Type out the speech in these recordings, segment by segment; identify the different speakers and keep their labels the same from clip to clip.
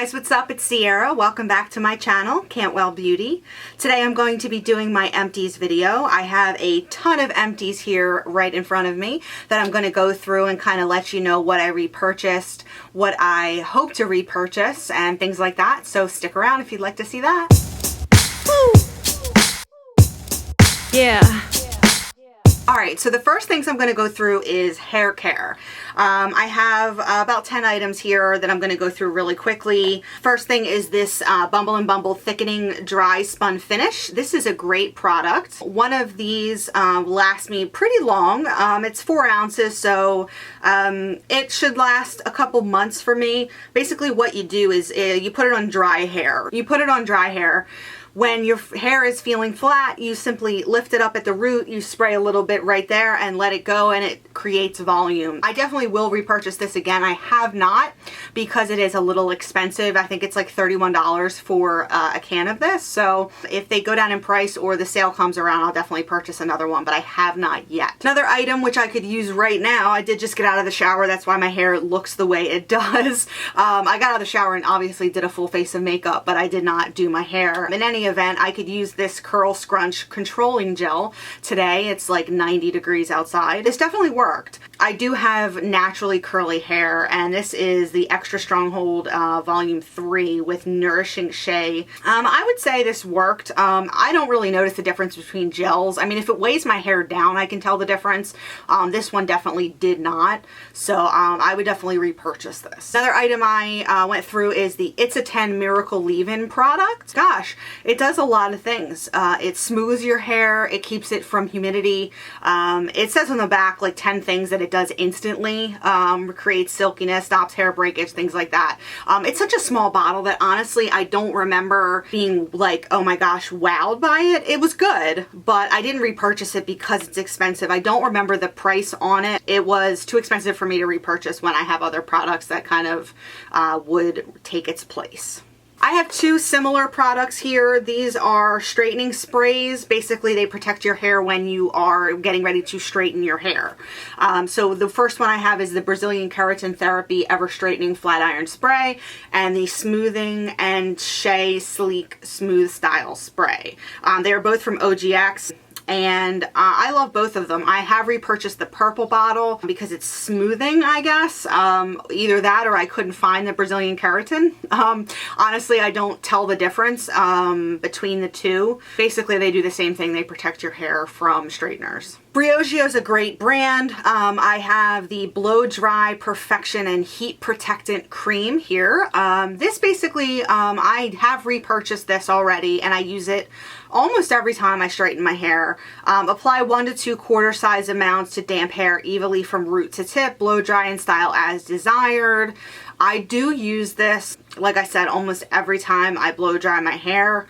Speaker 1: guys, what's up? It's Sierra. Welcome back to my channel, Cantwell Beauty. Today I'm going to be doing my empties video. I have a ton of empties here right in front of me that I'm going to go through and kind of let you know what I repurchased, what I hope to repurchase, and things like that. So stick around if you'd like to see that. Woo! Yeah. Alright, so the first things I'm going to go through is hair care. I have about 10 items here that I'm going to go through really quickly. First thing is this Bumble & Bumble Thickening Dry Spun Finish. This is a great product. One of these lasts me pretty long. It's 4 ounces, so it should last a couple months for me. Basically what you do is you put it on dry hair. When your hair is feeling flat, you simply lift it up at the root, you spray a little bit right there and let it go, and it creates volume. I definitely will repurchase this again. I have not, because it is a little expensive. I think it's like $31 for a can of this. So if they go down in price or the sale comes around, I'll definitely purchase another one, but I have not yet. Another item which I could use right now, I did just get out of the shower. That's why my hair looks the way it does. I got out of the shower and obviously did a full face of makeup, but I did not do my hair. In any event, I could use this Curl Scrunch Controlling Gel today. It's like 90 degrees outside. This definitely worked. I do have naturally curly hair, and this is the Extra Stronghold Volume 3 with Nourishing Shea. I would say this worked. I don't really notice the difference between gels. I mean, if it weighs my hair down, I can tell the difference. This one definitely did not, so I would definitely repurchase this. Another item I went through is the It's a 10 Miracle Leave-In product. Gosh, it does a lot of things. It smooths your hair, it keeps it from humidity. It says on the back like 10 things that it does instantly. Creates silkiness, stops hair breakage, things like that. It's such a small bottle that honestly I don't remember being like, oh my gosh, wowed by it. It was good, but I didn't repurchase it because it's expensive. I don't remember the price on it. It was too expensive for me to repurchase when I have other products that kind of would take its place. I have 2 similar products here. These are straightening sprays. Basically, they protect your hair when you are getting ready to straighten your hair. So the first one I have is the Brazilian Keratin Therapy Ever Straightening Flat Iron Spray and the Smoothing and Shea Sleek Smooth Style Spray. They are both from OGX. And I love both of them. I have repurchased the purple bottle because it's smoothing, I guess. Either that or I couldn't find the Brazilian Keratin. Honestly, I don't tell the difference between the two. Basically, they do the same thing. They protect your hair from straighteners. Briogeo is a great brand. I have the Blow Dry Perfection and Heat Protectant Cream here. This basically, I have repurchased this already and I use it almost every time I straighten my hair. Apply 1 to 2 quarter size amounts to damp hair evenly from root to tip. Blow dry and style as desired. I do use this, like I said, almost every time I blow dry my hair.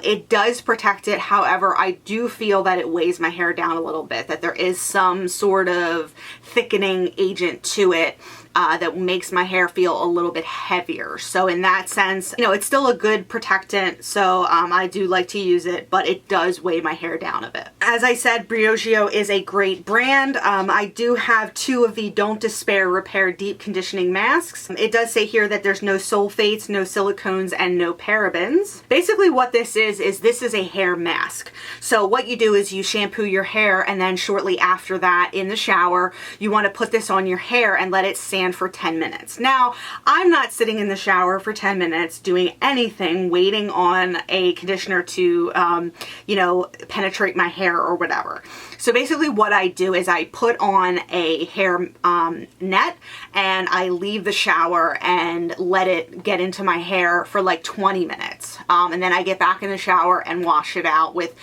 Speaker 1: It does protect it. However, I do feel that it weighs my hair down a little bit, that there is some sort of thickening agent to it that makes my hair feel a little bit heavier. So in that sense, you know, it's still a good protectant. So I do like to use it, but it does weigh my hair down a bit. As I said, Briogeo is a great brand. I do have 2 of the Don't Despair Repair Deep Conditioning Masks. It does say here that there's no sulfates, no silicones, and no parabens. Basically what this is a hair mask. So what you do is you shampoo your hair, and then shortly after that in the shower, you want to put this on your hair and let it stand for 10 minutes. Now, I'm not sitting in the shower for 10 minutes doing anything, waiting on a conditioner to, you know, penetrate my hair or whatever. So basically what I do is I put on a hair net and I leave the shower and let it get into my hair for like 20 minutes. And then I get back in the shower and wash it out with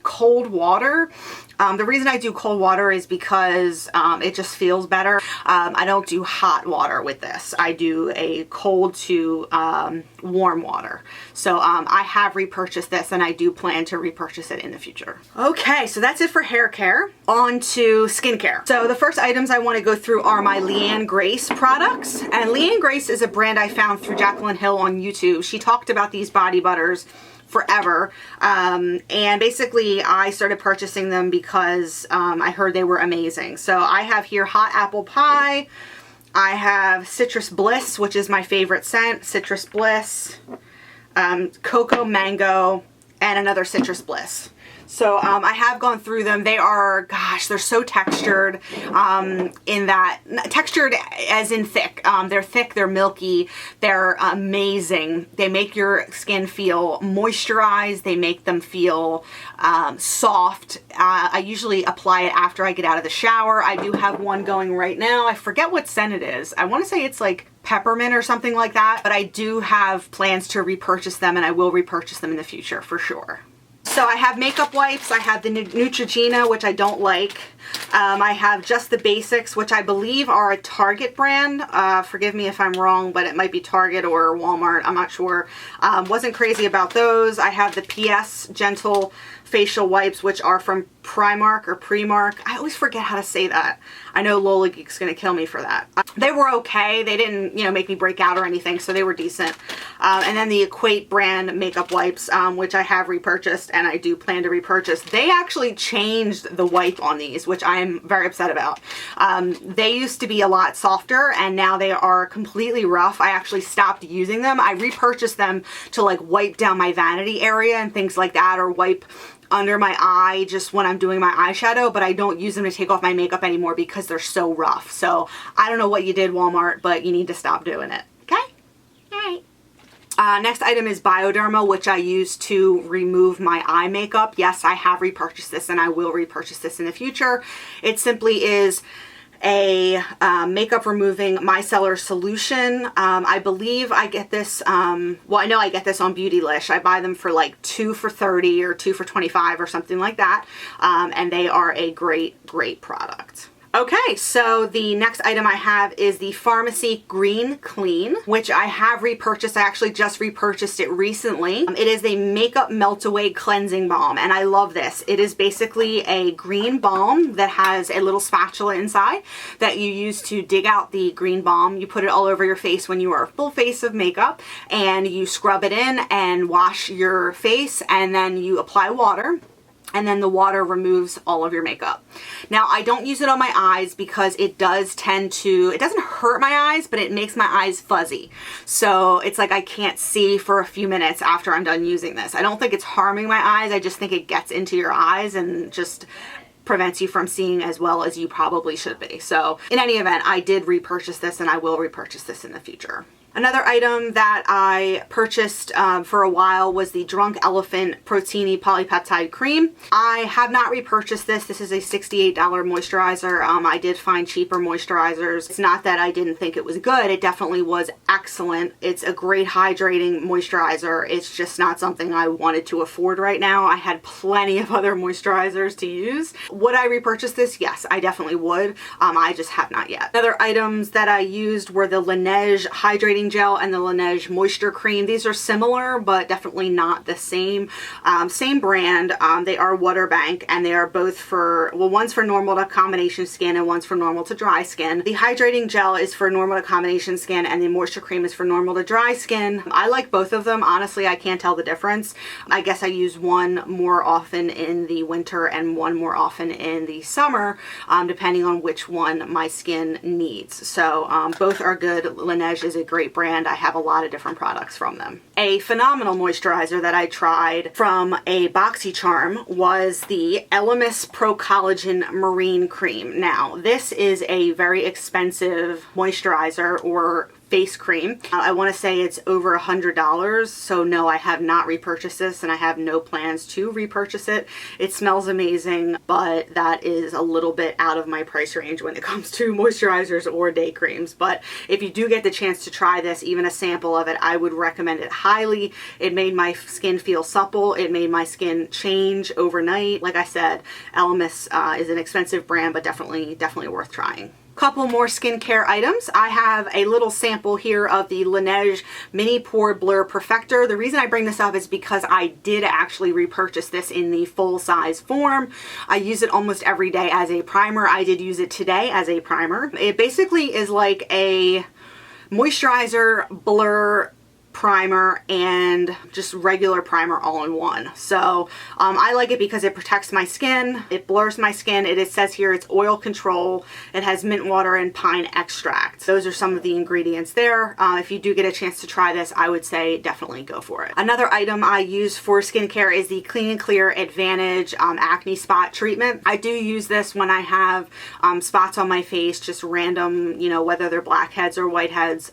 Speaker 1: cold water. The reason I do cold water is because it just feels better. I don't do hot water with this. I do a cold to warm water. So I have repurchased this and I do plan to repurchase it in the future. Okay, so that's it for hair care. On to skincare. So the first items I want to go through are my Leanne Grace products. And Leanne Grace is a brand I found through Jaclyn Hill on YouTube. She talked about these body butters forever, and basically I started purchasing them because I heard they were amazing. So I have here Hot Apple Pie, I have Citrus Bliss, which is my favorite scent. Citrus Bliss, Cocoa Mango, and another Citrus Bliss. So I have gone through them. They are, gosh, they're so textured in that, textured as in thick. They're thick, they're milky, they're amazing. They make your skin feel moisturized. They make them feel soft. I usually apply it after I get out of the shower. I do have one going right now. I forget what scent it is. I want to say it's like peppermint or something like that, but I do have plans to repurchase them, and I will repurchase them in the future for sure. So I have makeup wipes. I have the Neutrogena, which I don't like. I have Just the Basics, which I believe are a Target brand. Forgive me if I'm wrong, but it might be Target or Walmart. I'm not sure. Wasn't crazy about those. I have the PS Gentle facial wipes, which are from Primark or Primark. I always forget how to say that. I know Lola Geek's gonna kill me for that. They were okay. They didn't, you know, make me break out or anything, so they were decent. And then the Equate brand makeup wipes, which I have repurchased and I do plan to repurchase. They actually changed the wipe on these, which I am very upset about. They used to be a lot softer and now they are completely rough. I actually stopped using them. I repurchased them to like wipe down my vanity area and things like that, or wipe under my eye just when I'm doing my eyeshadow, but I don't use them to take off my makeup anymore because they're so rough. So I don't know what you did, Walmart, but you need to stop doing it. Okay? All right. Next item is Bioderma, which I use to remove my eye makeup. Yes, I have repurchased this and I will repurchase this in the future. It simply is a makeup removing micellar solution. I believe I get this, well, I know I get this on Beautylish. I buy them for like 2 for $30 or 2 for $25 or something like that. And they are a great, great product. Okay, so the next item I have is the Pharmacy Green Clean, which I have repurchased. I actually just repurchased it recently. It is a makeup melt away cleansing balm, and I love this. It is basically a green balm that has a little spatula inside that you use to dig out the green balm. You put it all over your face when you are full face of makeup, and you scrub it in and wash your face, and then you apply water. And then the water removes all of your makeup. Now, I don't use it on my eyes because it does tend to, it doesn't hurt my eyes, but it makes my eyes fuzzy. So it's like I can't see for a few minutes after I'm done using this. I don't think it's harming my eyes. I just think it gets into your eyes and just prevents you from seeing as well as you probably should be. So in any event, I did repurchase this and I will repurchase this in the future. Another item that I purchased for a while was the Drunk Elephant Protini Polypeptide Cream. I have not repurchased this. This is a $68 moisturizer. I did find cheaper moisturizers. It's not that I didn't think it was good. It definitely was excellent. It's a great hydrating moisturizer. It's just not something I wanted to afford right now. I had plenty of other moisturizers to use. Would I repurchase this? Yes, I definitely would. I just have not yet. Other items that I used were the Laneige Hydrating Gel and the Laneige Moisture Cream. These are similar, but definitely not the same. Same brand. They are water bank, and they are both for, well, one's for normal to combination skin and one's for normal to dry skin. The Hydrating Gel is for normal to combination skin, and the Moisture Cream is for normal to dry skin. I like both of them. Honestly, I can't tell the difference. I guess I use one more often in the winter and one more often in the summer, depending on which one my skin needs. So both are good. Laneige is a great brand. I have a lot of different products from them. A phenomenal moisturizer that I tried from a BoxyCharm was the Elemis Pro Collagen Marine Cream. Now, this is a very expensive moisturizer or face cream. I want to say it's over $100, so no, I have not repurchased this and I have no plans to repurchase it. It smells amazing, but that is a little bit out of my price range when it comes to moisturizers or day creams. But if you do get the chance to try this, even a sample of it, I would recommend it highly. It made my skin feel supple. It made my skin change overnight. Like I said, Elemis is an expensive brand, but definitely worth trying. Couple more skincare items. I have a little sample here of the Laneige Mini Pore Blur Perfector. The reason I bring this up is because I did actually repurchase this in the full size form. I use it almost every day as a primer. I did use it today as a primer. It basically is like a moisturizer blur primer and just regular primer all in one. So I like it because it protects my skin, it blurs my skin. It says here it's oil control, it has mint water and pine extract. Those are some of the ingredients there. If you do get a chance to try this, I would say definitely go for it. Another item I use for skincare is the Clean and Clear Advantage acne spot treatment. I do use this when I have spots on my face, just random, you know, whether they're blackheads or whiteheads,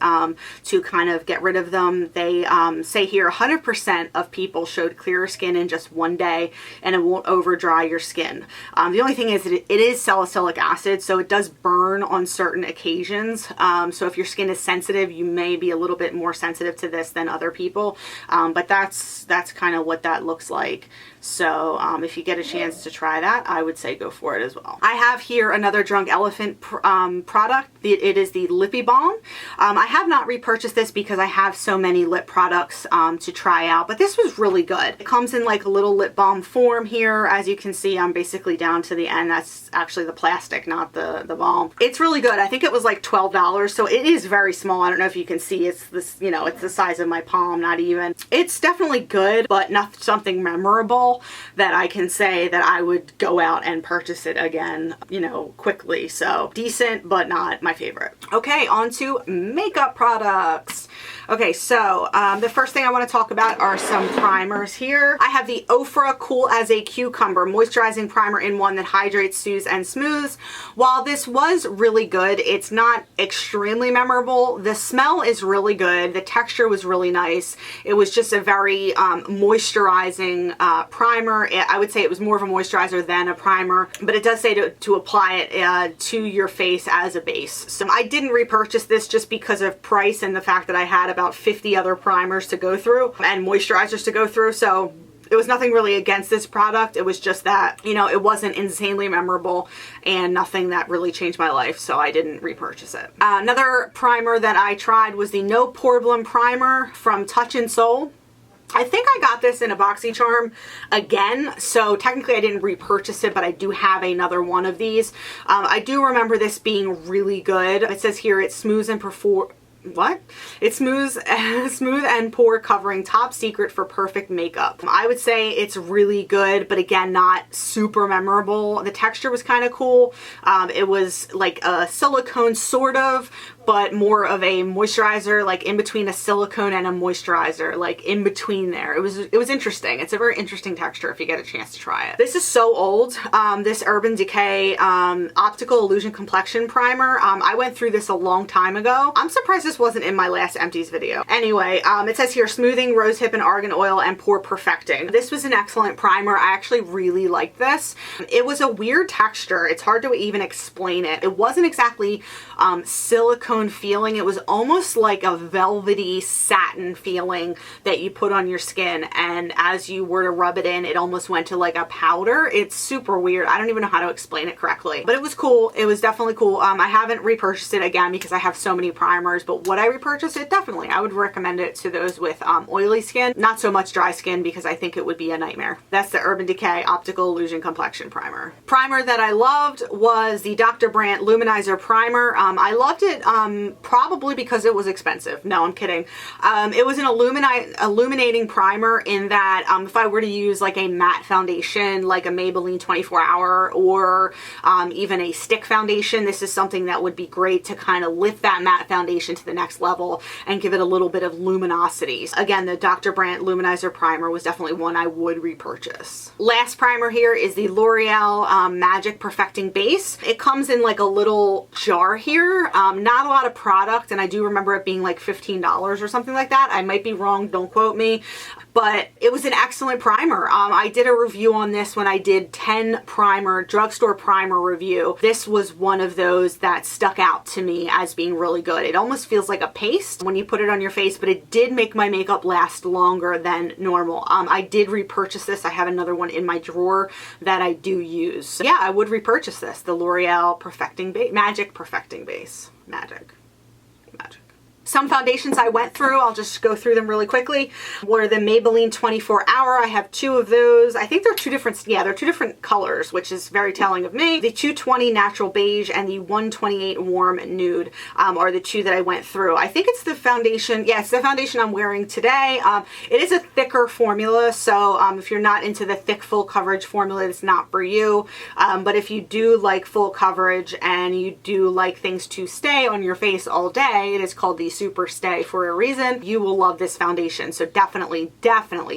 Speaker 1: to kind of get rid of them. They say here 100% of people showed clearer skin in just one day, and it won't over dry your skin. The only thing is that it is salicylic acid, so it does burn on certain occasions. So if your skin is sensitive, you may be a little bit more sensitive to this than other people, but that's kind of what that looks like. So if you get a chance to try that, I would say go for it as well. I have here another Drunk Elephant product. It is the Lippy Balm. I have not repurchased this because I have so many lip products to try out, but this was really good. It comes in like a little lip balm form here. As you can see, I'm basically down to the end. That's actually the plastic, not the balm. It's really good. I think it was like $12, so it is very small. I don't know if you can see, it's this, you know, it's the size of my palm, not even. It's definitely good, but not something memorable that I can say that I would go out and purchase it again, you know, quickly. So decent, but not my favorite. Okay, on to makeup products. Okay, so the first thing I want to talk about are some primers here. I have the Ofra Cool as a Cucumber Moisturizing Primer in one that hydrates, soothes, and smooths. While this was really good, it's not extremely memorable. The smell is really good. The texture was really nice. It was just a very moisturizing primer. I would say it was more of a moisturizer than a primer, but it does say to apply it to your face as a base. So I didn't repurchase this just because of price and the fact that I had about 50 other primers to go through and moisturizers to go through. So it was nothing really against this product. It was just that, you know, it wasn't insanely memorable and nothing that really changed my life, so I didn't repurchase it. Another primer that I tried was the No Problem Primer from Touch in Soul. I think I got this in a BoxyCharm again, so technically I didn't repurchase it, but I do have another one of these. I do remember this being really good. It says here it smooths and It's smooth and pore covering, top secret for perfect makeup. I would say it's really good, but again, not super memorable. The texture was kind of cool. It was like a silicone sort of, but more of a moisturizer, like in between a silicone and a moisturizer, like in between there. It was interesting. It's a very interesting texture if you get a chance to try it. This is so old. This Urban Decay Optical Illusion Complexion Primer. I went through this a long time ago. I'm surprised this wasn't in my last Empties video. Anyway, it says here smoothing, rosehip and argan oil, and pore perfecting. This was an excellent primer. I actually really liked this. It was a weird texture. It's hard to even explain it. It wasn't exactly silicone feeling. It was almost like a velvety satin feeling that you put on your skin, and as you were to rub it in, it almost went to like a powder. It's super weird. I don't even know how to explain it correctly, but it was cool. It was definitely cool. I haven't repurchased it again because I have so many primers, but would I repurchase it? Definitely. I would recommend it to those with oily skin, not so much dry skin, because I think it would be a nightmare. That's the Urban Decay Optical Illusion Complexion Primer. Primer that I loved was the Dr. Brandt Luminizer Primer. I loved it probably because it was expensive. No, I'm kidding. It was an illuminating primer in that if I were to use like a matte foundation, like a Maybelline 24 Hour or even a stick foundation, this is something that would be great to kind of lift that matte foundation to the next level and give it a little bit of luminosity. Again, the Dr. Brandt Luminizer Primer was definitely one I would repurchase. Last primer here is the L'Oreal Magic Perfecting Base. It comes in like a little jar here. Not a lot of product, and I do remember it being like $15 or something like that. I might be wrong, don't quote me, but it was an excellent primer. I did a review on this when I did 10 primer, drugstore primer review. This was one of those that stuck out to me as being really good. It almost feels like a paste when you put it on your face, but it did make my makeup last longer than normal. I did repurchase this. I have another one in my drawer that I do use. So yeah, I would repurchase this, the L'Oreal Perfecting Base, Magic Perfecting Base. Magic. Some foundations I went through, I'll just go through them really quickly, were the Maybelline 24 Hour. I have 2 of those. I think they're 2 different, yeah, they're 2 different colors, which is very telling of me. The 220 Natural Beige and the 128 Warm Nude are the 2 that I went through. I think it's the foundation, yeah, it's the foundation I'm wearing today. It is a thicker formula, so if you're not into the thick full coverage formula, it's not for you. But if you do like full coverage and you do like things to stay on your face all day, it is called the Superstay for a reason. You will love this foundation, so definitely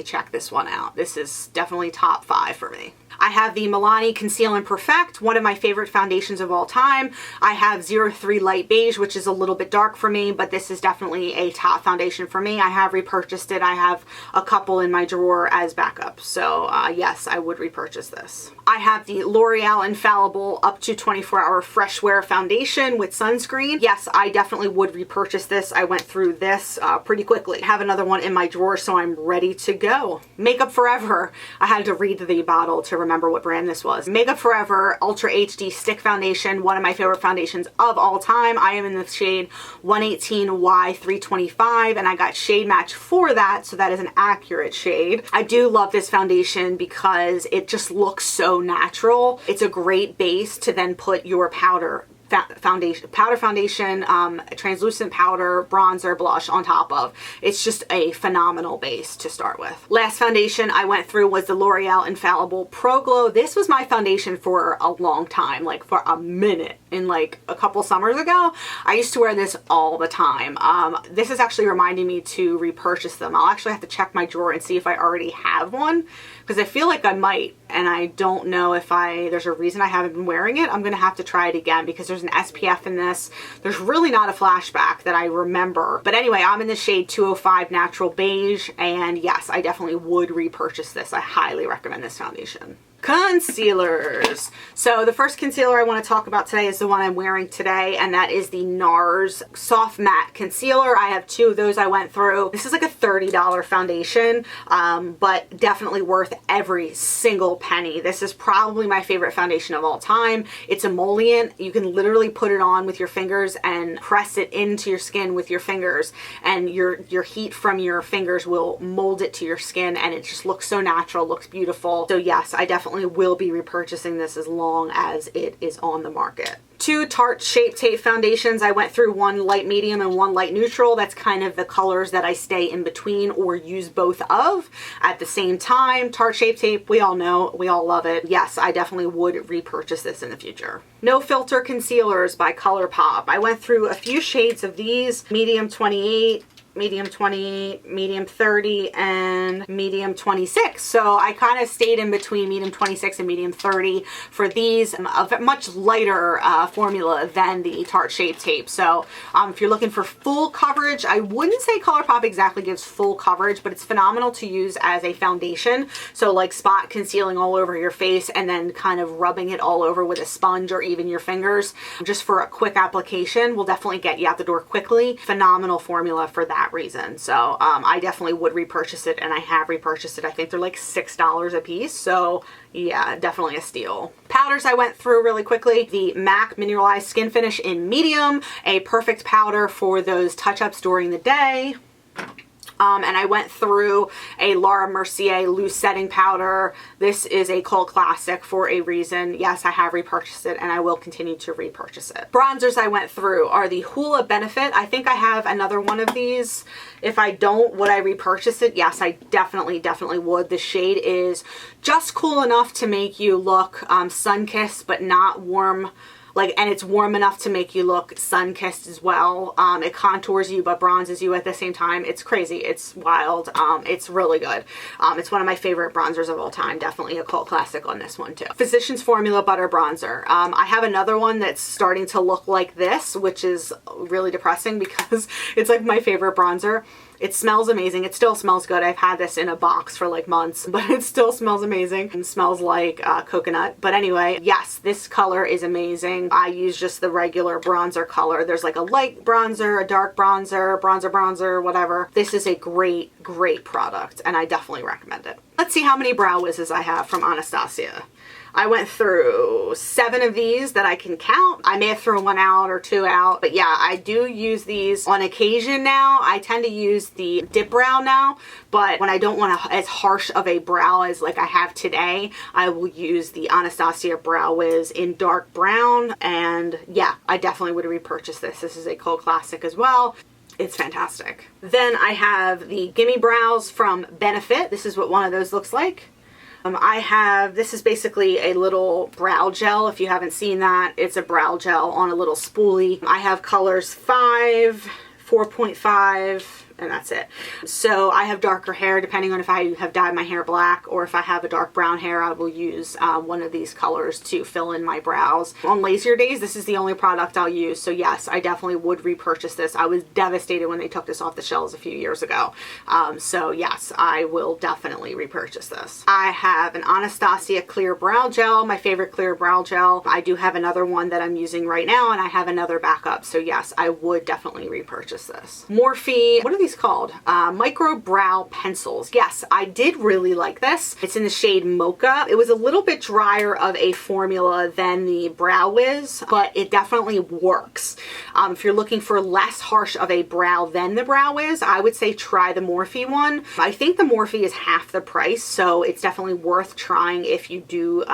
Speaker 1: check this one out. This is definitely top 5 for me. I have the Milani Conceal and Perfect, one of my favorite foundations of all time. I have 03 Light Beige, which is a little bit dark for me, but this is definitely a top foundation for me. I have repurchased it. I have a couple in my drawer as backup. So yes, I would repurchase this. I have the L'Oreal Infallible Up to 24 Hour Fresh Wear Foundation with sunscreen. Yes, I definitely would repurchase this. I went through this pretty quickly. I have another one in my drawer, so I'm ready to go. Makeup Forever. I had to read the bottle to remember what brand this was. Makeup Forever Ultra HD Stick Foundation, one of my favorite foundations of all time. I am in the shade 118Y325, and I got shade match for that, so that is an accurate shade. I do love this foundation because it just looks so natural. It's a great base to then put your powder foundation, translucent powder, bronzer, blush on top of. It's just a phenomenal base to start with. Last foundation I went through was the L'Oreal Infallible Pro Glow. This was my foundation for a long time, like for a minute. In like a couple summers ago, I used to wear this all the time. This is actually reminding me to repurchase them. I'll actually have to check my drawer and see if I already have one, because I feel like I might, and I don't know if there's a reason I haven't been wearing it. I'm gonna have to try it again because there's an SPF in this. There's really not a flashback that I remember. But anyway, I'm in the shade 205 Natural Beige, and yes, I definitely would repurchase this. I highly recommend this foundation. Concealers. So the first concealer I want to talk about today is the one I'm wearing today, and that is the Nars Soft Matte Concealer. I have 2 of those I went through. This is like a $30 foundation, but definitely worth every single penny. This is probably my favorite foundation of all time. It's emollient. You can literally put it on with your fingers and press it into your skin with your fingers, and your heat from your fingers will mold it to your skin, and it just looks so natural, looks beautiful. So yes, I definitely will be repurchasing this as long as it is on the market. 2 Tarte Shape Tape foundations. I went through one light medium and one light neutral. That's kind of the colors that I stay in between or use both of at the same time. Tarte Shape Tape, we all know, we all love it. Yes, I definitely would repurchase this in the future. No Filter Concealers by ColourPop. I went through a few shades of these, medium 28, medium 28, medium 30, and medium 26. So I kind of stayed in between medium 26 and medium 30 for these. A much lighter formula than the Tarte Shape Tape. So if you're looking for full coverage, I wouldn't say ColourPop exactly gives full coverage, but it's phenomenal to use as a foundation. So like spot concealing all over your face and then kind of rubbing it all over with a sponge or even your fingers just for a quick application will definitely get you out the door quickly. Phenomenal formula for that reason. So I definitely would repurchase it, and I have repurchased it. I think they're like $6 a piece. So yeah, definitely a steal. Powders I went through really quickly. The MAC Mineralized Skin Finish in medium, a perfect powder for those touch-ups during the day. And I went through a Laura Mercier loose setting powder. This is a cult classic for a reason. Yes, I have repurchased it, and I will continue to repurchase it. Bronzers I went through are the Hoola Benefit. I think I have another one of these. If I don't, would I repurchase it? Yes, I definitely would. The shade is just cool enough to make you look sun-kissed, but not warm. And it's warm enough to make you look sun-kissed as well. It contours you but bronzes you at the same time. It's crazy. It's wild. It's really good. It's one of my favorite bronzers of all time. Definitely a cult classic on this one too. Physicians Formula Butter Bronzer. I have another one that's starting to look like this, which is really depressing because it's like my favorite bronzer. It smells amazing. It still smells good. I've had this in a box for like months, but it still smells amazing and smells like coconut. But anyway, yes, this color is amazing. I use just the regular bronzer color. There's like a light bronzer, a dark bronzer, bronzer, whatever. This is a great product, and I definitely recommend it. Let's see how many brow wizzes I have from Anastasia. I went through 7 of these that I can count. I may have thrown 1 out or 2 out, but yeah, I do use these on occasion now. I tend to use the dip brow now, but when I don't want as harsh of a brow as like I have today, I will use the Anastasia Brow Wiz in dark brown. And yeah, I definitely would repurchase this. This is a cult classic as well. It's fantastic. Then I have the Gimme Brows from Benefit. This is what one of those looks like. This is basically a little brow gel. If you haven't seen that, it's a brow gel on a little spoolie. I have colors 5, 4.5, and that's it. So I have darker hair, depending on if I have dyed my hair black or if I have a dark brown hair, I will use one of these colors to fill in my brows. On lazier days, this is the only product I'll use. So yes, I definitely would repurchase this. I was devastated when they took this off the shelves a few years ago. So yes, I will definitely repurchase this. I have an Anastasia clear brow gel, my favorite clear brow gel. I do have another one that I'm using right now, and I have another backup. So yes, I would definitely repurchase this. Morphe, what are these called? Micro Brow Pencils. Yes, I did really like this. It's in the shade Mocha. It was a little bit drier of a formula than the Brow Wiz, but it definitely works. If you're looking for less harsh of a brow than the Brow Wiz, I would say try the Morphe one. I think the Morphe is half the price, so it's definitely worth trying if you do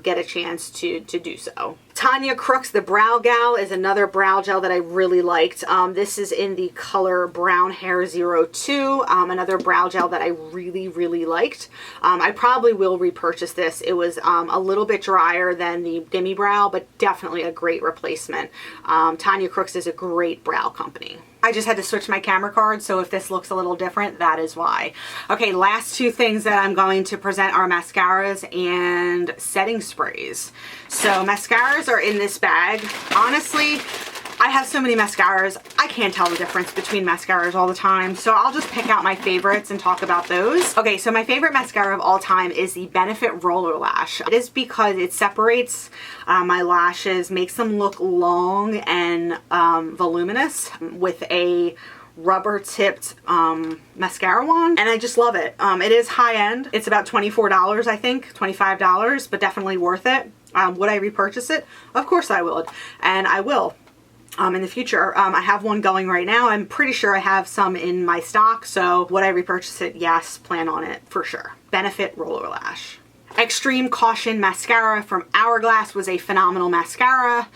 Speaker 1: get a chance to do so. Tanya Crooks, the Brow Gal, is another brow gel that I really liked. This is in the color Brown Hair 02, another brow gel that I really, really liked. I probably will repurchase this. It was a little bit drier than the Gimme Brow, but definitely a great replacement. Tanya Crooks is a great brow company. I just had to switch my camera card, so if this looks a little different, that is why. Okay, last 2 things that I'm going to present are mascaras and setting sprays. So mascaras are in this bag. Honestly, I have so many mascaras, I can't tell the difference between mascaras all the time, so I'll just pick out my favorites and talk about those. Okay, so my favorite mascara of all time is the Benefit Roller Lash. It is because it separates my lashes, makes them look long and voluminous with a rubber tipped mascara wand, and I just love it. It is high end. It's about $24, I think, $25, but definitely worth it. Would I repurchase it? Of course I would, and I will. In the future. I have one going right now. I'm pretty sure I have some in my stock, so would I repurchase it? Yes, plan on it for sure. Benefit Roller Lash. Extreme Caution Mascara from Hourglass was a phenomenal mascara.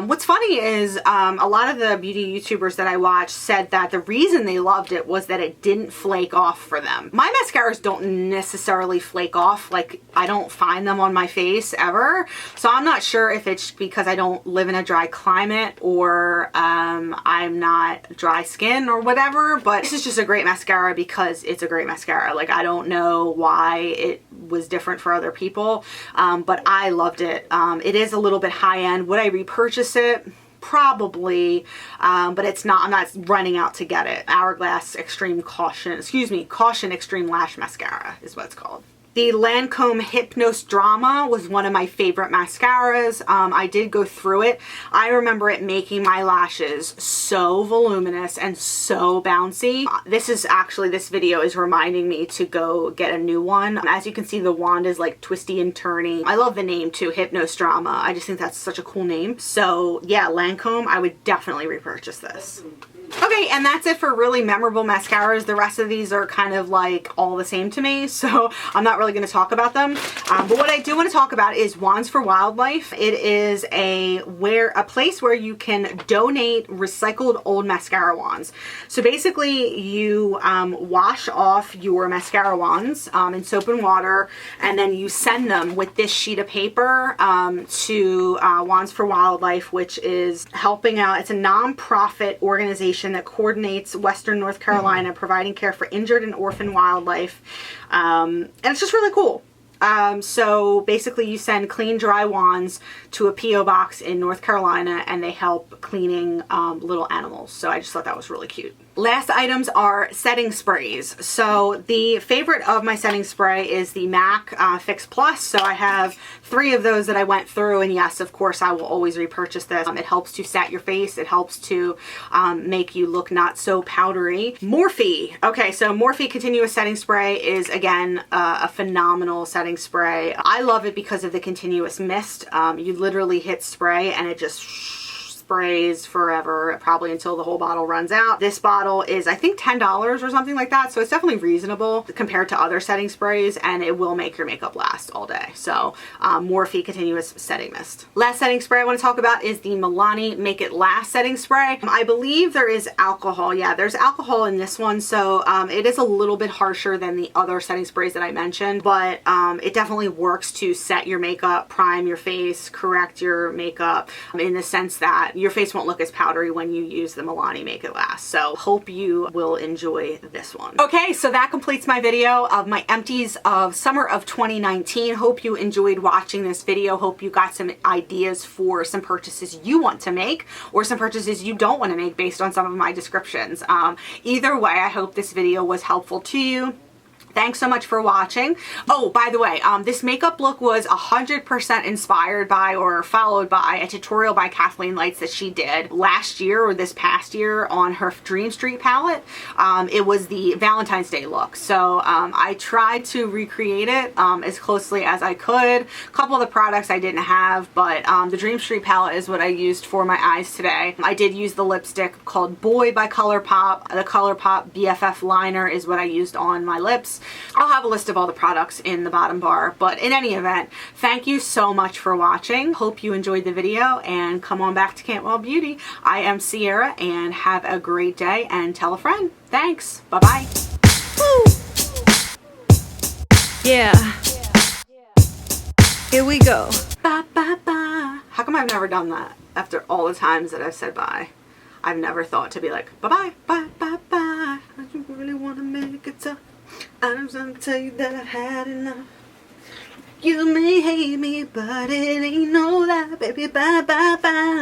Speaker 1: What's funny is a lot of the beauty YouTubers that I watch said that the reason they loved it was that it didn't flake off for them. My mascaras don't necessarily flake off. Like, I don't find them on my face ever. So I'm not sure if it's because I don't live in a dry climate or I'm not dry skin or whatever, but this is just a great mascara because it's a great mascara. Like, I don't know why it was different for other people, but I loved it. It is a little bit high end. Would I repurchase it? Probably, but it's not, I'm not running out to get it. Hourglass Extreme Caution, Caution Extreme Lash Mascara is what it's called. The Lancome Hypnos Drama was one of my favorite mascaras. I did go through it. I remember it making my lashes so voluminous and so bouncy. This video is reminding me to go get a new one. As you can see, the wand is like twisty and turny. I love the name too, Hypnos Drama. I just think that's such a cool name. So yeah, Lancome, I would definitely repurchase this. Okay, and that's it for really memorable mascaras. The rest of these are kind of like all the same to me, so I'm not really going to talk about them. But what I do want to talk about is Wands for Wildlife. It is a place where you can donate recycled old mascara wands. So basically, you wash off your mascara wands in soap and water, and then you send them with this sheet of paper to Wands for Wildlife, which is helping out. It's a non-profit organization that coordinates Western North Carolina, providing care for injured and orphaned wildlife. And it's just really cool. So basically you send clean, dry wands to a P.O. box in North Carolina, and they help cleaning little animals. So I just thought that was really cute. Last items are setting sprays. So the favorite of my setting spray is the MAC Fix Plus. So I have 3 of those that I went through, and yes, of course, I will always repurchase this. It helps to set your face. It helps to make you look not so powdery. Morphe. Okay, so Morphe Continuous Setting Spray is, again, a phenomenal setting spray. I love it because of the continuous mist. You literally hit spray and it just sprays forever, probably until the whole bottle runs out. This bottle is, I think, $10 or something like that, so it's definitely reasonable compared to other setting sprays, and it will make your makeup last all day. So Morphe Continuous Setting Mist. Last setting spray I want to talk about is the Milani Make It Last Setting Spray. I believe there is alcohol. Yeah, there's alcohol in this one, so it is a little bit harsher than the other setting sprays that I mentioned, but it definitely works to set your makeup, prime your face, correct your makeup, in the sense that your face won't look as powdery when you use the Milani Make It Last. So hope you will enjoy this one. Okay, so that completes my video of my empties of summer of 2019. Hope you enjoyed watching this video. Hope you got some ideas for some purchases you want to make or some purchases you don't want to make based on some of my descriptions. Either way, I hope this video was helpful to you. Thanks so much for watching. Oh, by the way, this makeup look was 100% inspired by or followed by a tutorial by Kathleen Lights that she did last year or this past year on her Dream Street palette. It was the Valentine's Day look. So I tried to recreate it as closely as I could. A couple of the products I didn't have, but the Dream Street palette is what I used for my eyes today. I did use the lipstick called Boy by ColourPop. The ColourPop BFF liner is what I used on my lips. I'll have a list of all the products in the bottom bar, but in any event, thank you so much for watching. Hope you enjoyed the video, and come on back to Cantwell Beauty. I am Sierra, and have a great day, and tell a friend. Thanks. Bye-bye. Woo! Yeah. Here we go. Bye, bye, bye. How come I've never done that after all the times that I've said bye? I've never thought to be like, bye-bye, bye, bye, bye. I just really want to make it tough. I'm gonna tell you that I've had enough. You may hate me, but it ain't no lie, baby. Bye, bye, bye.